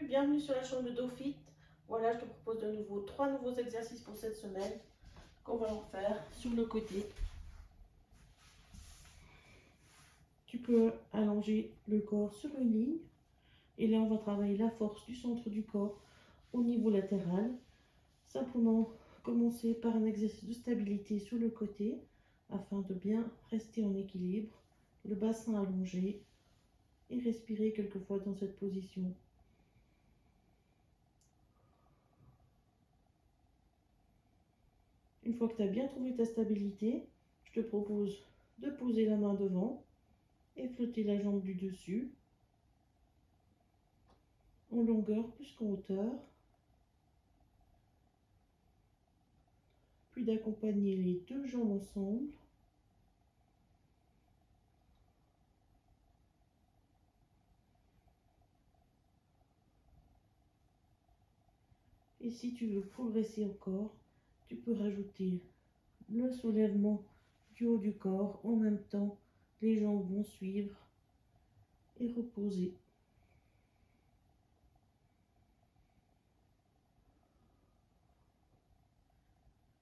bienvenue sur la chaîne de DoFit. Voilà, je te propose de nouveau 3 nouveaux exercices pour cette semaine qu'on va en faire sur le côté. Tu peux allonger le corps sur une ligne et là on va travailler la force du centre du corps au niveau latéral. Simplement commencer par un exercice de stabilité sur le côté afin de bien rester en équilibre, le bassin allongé et respirer quelquefois dans cette position. Une fois que tu as bien trouvé ta stabilité, je te propose de poser la main devant et flotter la jambe du dessus en longueur plus qu'en hauteur. Puis d'accompagner les deux jambes ensemble. Et si tu veux progresser encore, tu peux rajouter le soulèvement du haut du corps. En même temps, les jambes vont suivre et reposer.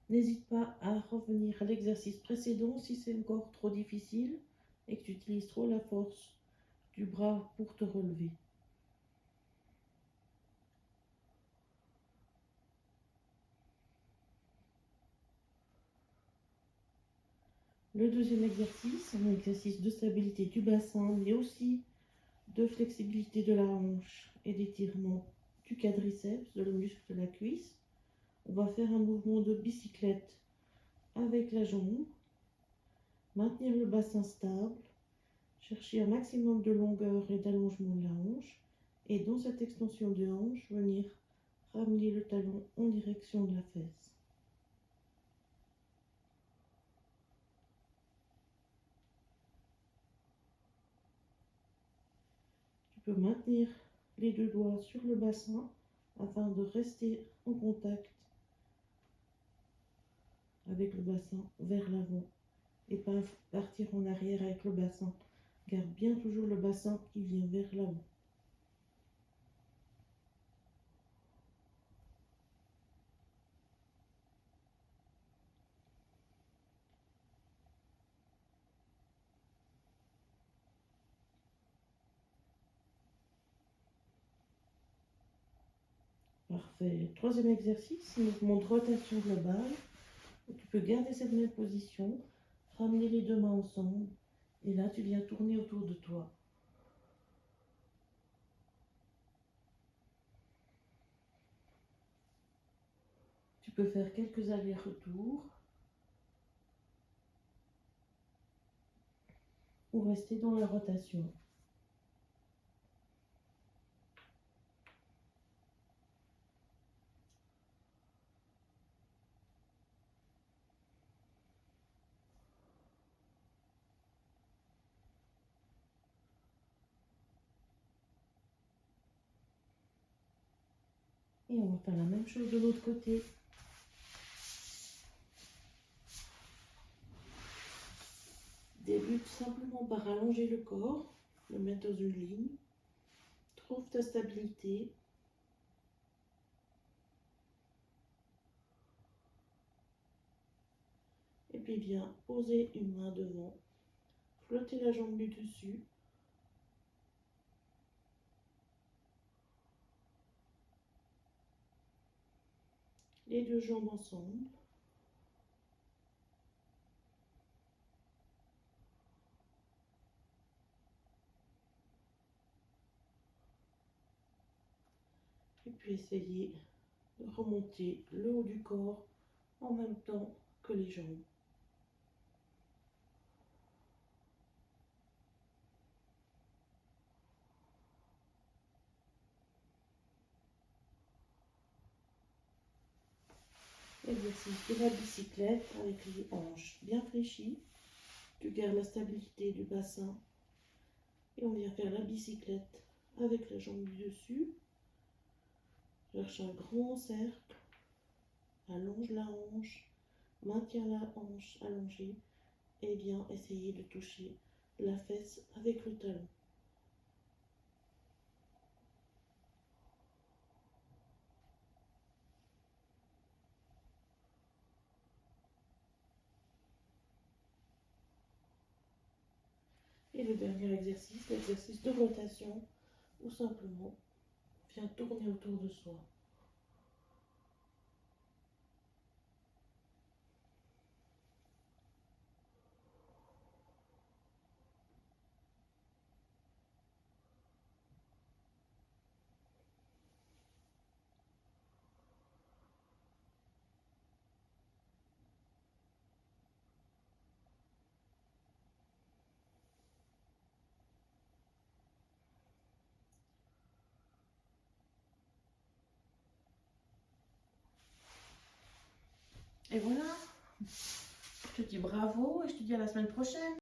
N'hésite pas à revenir à l'exercice précédent si c'est encore trop difficile et que tu utilises trop la force du bras pour te relever. Le deuxième exercice, un exercice de stabilité du bassin, mais aussi de flexibilité de la hanche et d'étirement du quadriceps, de le muscle de la cuisse. On va faire un mouvement de bicyclette avec la jambe, maintenir le bassin stable, chercher un maximum de longueur et d'allongement de la hanche, et dans cette extension de hanche, venir ramener le talon en direction de la fesse. Tu peux maintenir les deux doigts sur le bassin afin de rester en contact avec le bassin vers l'avant et pas partir en arrière avec le bassin. Garde bien toujours le bassin qui vient vers l'avant. Parfait. Troisième exercice, mouvement de rotation globale. Tu peux garder cette même position, ramener les deux mains ensemble et là tu viens tourner autour de toi. Tu peux faire quelques allers-retours ou rester dans la rotation. Et on va faire la même chose de l'autre côté. Débute simplement par allonger le corps, le mettre dans une ligne. Trouve ta stabilité. Et puis viens poser une main devant. Flotter la jambe du dessus. Les deux jambes ensemble. Et puis essayer de remonter le haut du corps en même temps que les jambes. Exercice de la bicyclette avec les hanches bien fléchies. Tu gardes la stabilité du bassin et on vient faire la bicyclette avec la jambe du dessus. Cherche un grand cercle, allonge la hanche, maintiens la hanche allongée et viens essayer de toucher la fesse avec le talon. Et le dernier exercice, l'exercice de rotation, où simplement, viens tourner autour de soi. Et voilà, je te dis bravo et je te dis à la semaine prochaine.